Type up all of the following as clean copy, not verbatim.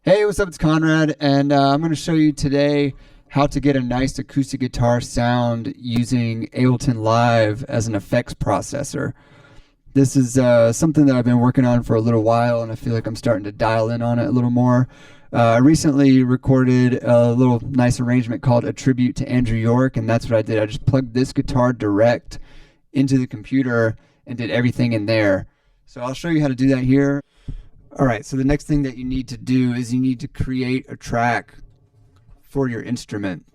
Hey, what's up? It's Conrad, and I'm going to show you today how to get a nice acoustic guitar sound using Ableton Live as an effects processor. This is something that I've been working on for a little while, and I feel like I'm starting to dial in on it a little more. I recently recorded a little nice arrangement called A Tribute to Andrew York, and that's what I did. I just plugged this guitar direct into the computer and did everything in there. So I'll show you how to do that here. All right, so the next thing that you need to do is you need to create a track for your instrument.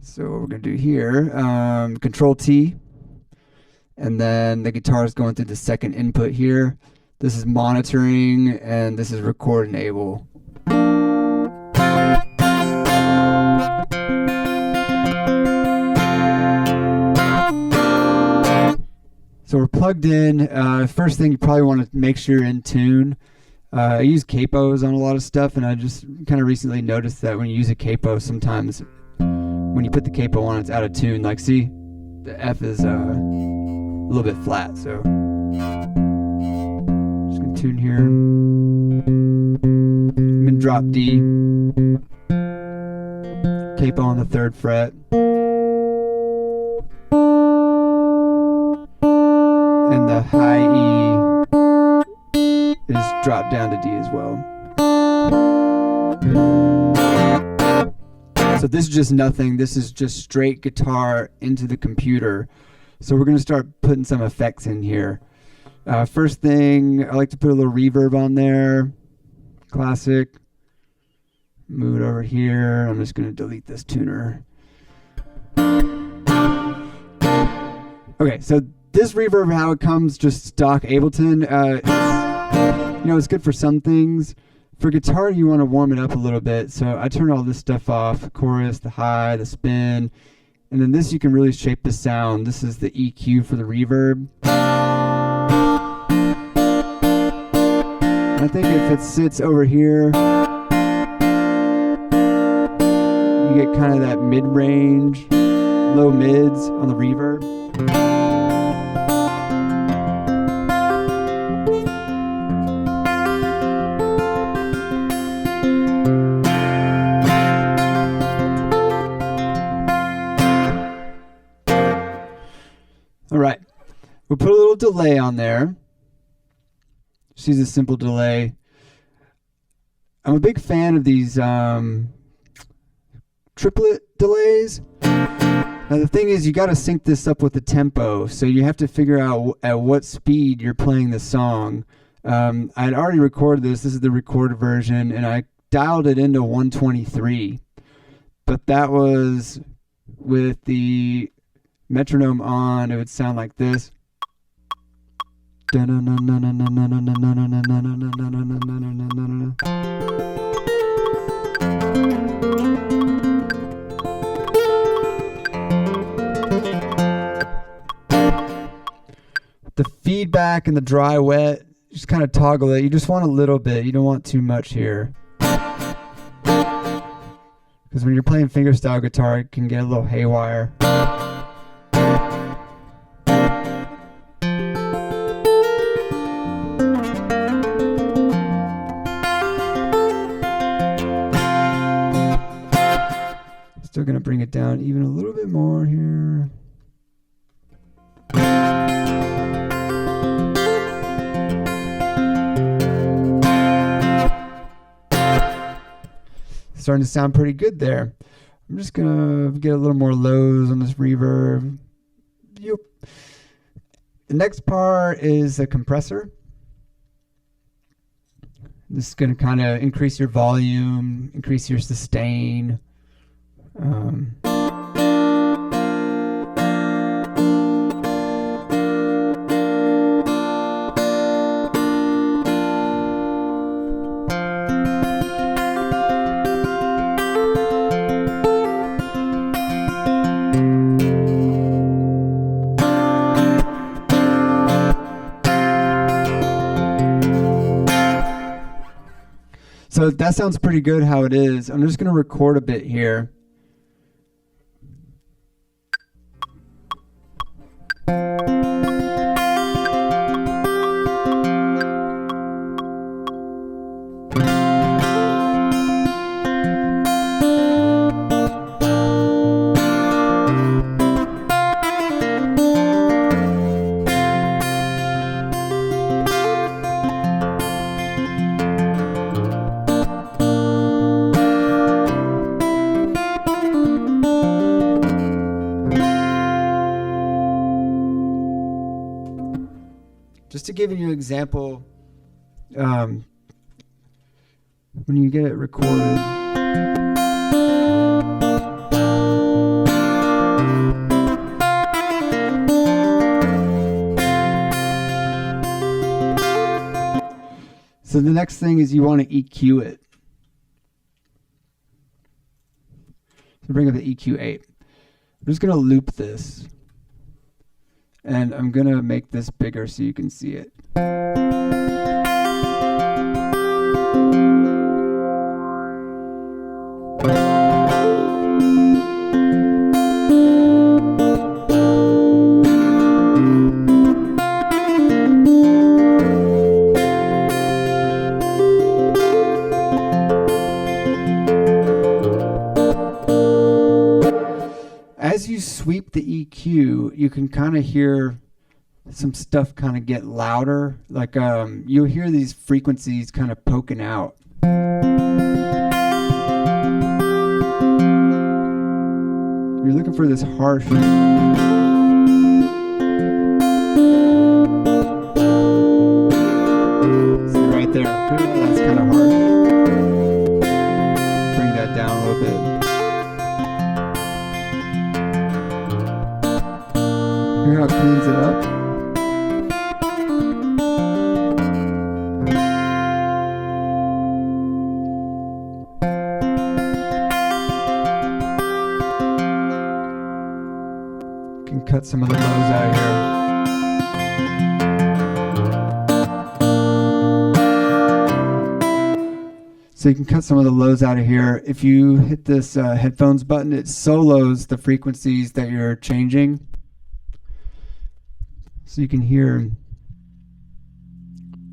So what we're going to do here, Control T, and then the guitar is going through the second input here. This is monitoring, and this is record enable. So we're plugged in. First thing, you probably want to make sure you're in tune. I use capos on a lot of stuff, and I just kind of recently noticed that when you use a capo, sometimes when you put the capo on, it's out of tune. Like, see, the F is a little bit flat, so just gonna tune here. I'm in drop D. Capo on the 3rd fret. And the high E is dropped down to D as well. So this is just nothing. This is just straight guitar into the computer. So we're going to start putting some effects in here. First thing, I like to put a little reverb on there. Classic. Move it over here. I'm just going to delete this tuner. Okay, so this reverb, how it comes, just stock Ableton. It's good for some things. For guitar, you want to warm it up a little bit. So I turn all this stuff off: chorus, the high, the spin, and then this you can really shape the sound. This is the EQ for the reverb. And I think if it sits over here, you get kind of that mid-range, low mids on the reverb. All right, we'll put a little delay on there. Just use a simple delay. I'm a big fan of these triplet delays. Now the thing is, you got to sync this up with the tempo, so you have to figure out at what speed you're playing the song. I had already recorded this. This is the recorded version, and I dialed it into 123. But that was with the metronome on. It would sound like this. The feedback and the dry wet, just kind of toggle it. You just want a little bit. You don't want too much here. Because when you're playing fingerstyle guitar, it can get a little haywire. Still going to bring it down even a little bit more here. Starting to sound pretty good there. I'm just going to get a little more lows on this reverb. Yep. The next part is a compressor. This is going to kind of increase your volume, increase your sustain. So that sounds pretty good how it is. I'm just going to record a bit here. to give you an example, when you get it recorded. So the next thing is you want to EQ it. So bring up the EQ8. I'm just going to loop this. And I'm going to make this bigger so you can see it. As you sweep the EQ, you can kind of hear some stuff kind of get louder. Like you'll hear these frequencies kind of poking out. You're looking for this harsh. So right there, that's kind of harsh. Bring that down a little bit. Hear how it cleans it up? You can cut some of the lows out here. So you can cut some of the lows out of here. If you hit this headphones button, it solos the frequencies that you're changing. So you can hear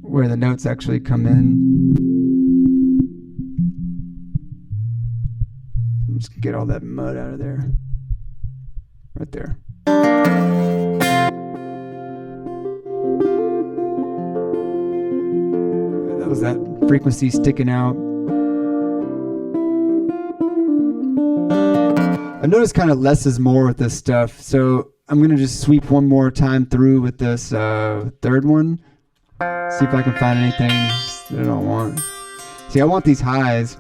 where the notes actually come in. I'm just gonna get all that mud out of there. Right there. That was that frequency sticking out. I noticed kind of less is more with this stuff, so I'm going to just sweep one more time through with this third one. See if I can find anything that I don't want. See, I want these highs.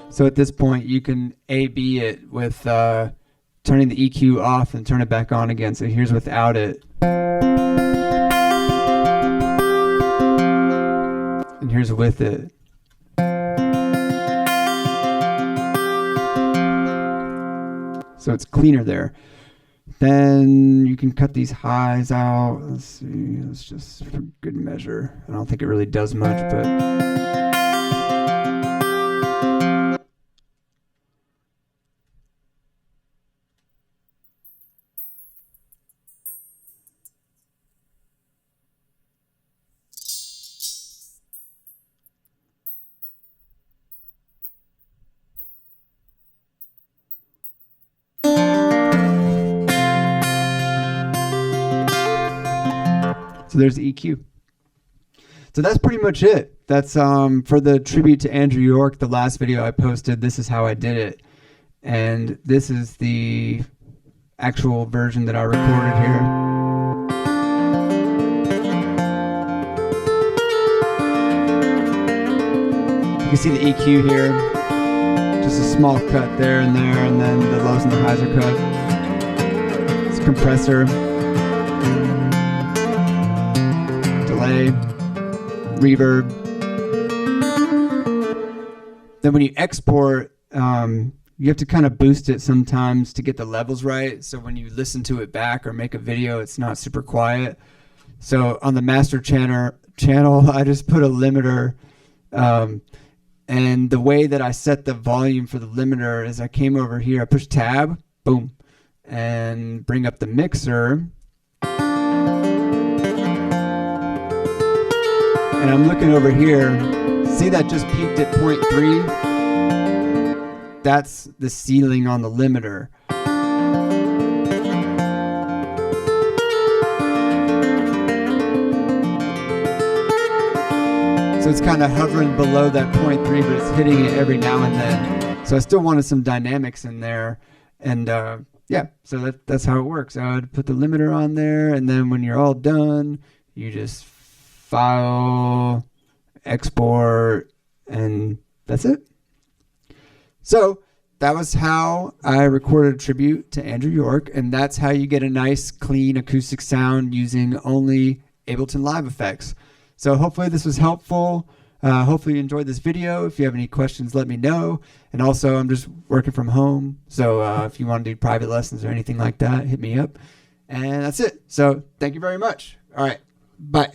So at this point, you can A/B it with turning the EQ off and turn it back on again. So here's without it. And here's with it. So it's cleaner there. Then you can cut these highs out. Let's see, let's just for good measure. I don't think it really does much, but... So there's the EQ. So that's pretty much it. That's for the tribute to Andrew York, the last video I posted. This is how I did it. And this is the actual version that I recorded here. You can see the EQ here. Just a small cut there, and then the lows and the highs are cut. It's a compressor. Delay, reverb. Then when you export, you have to kind of boost it sometimes to get the levels right. So when you listen to it back or make a video, it's not super quiet. So on the master channel, I just put a limiter And the way that I set the volume for the limiter is I came over here, I push tab, boom, and bring up the mixer. And I'm looking over here, see that just peaked at 0.3? That's the ceiling on the limiter. So it's kind of hovering below that 0.3, but it's hitting it every now and then. So I still wanted some dynamics in there. And yeah, so that's how it works. I would put the limiter on there, and then when you're all done, you just file, export, and that's it. So that was how I recorded a tribute to Andrew York, and that's how you get a nice, clean acoustic sound using only Ableton Live effects. So hopefully this was helpful. Hopefully you enjoyed this video. If you have any questions, let me know. And also, I'm just working from home, so if you want to do private lessons or anything like that, hit me up. And that's it. So thank you very much. All right, bye.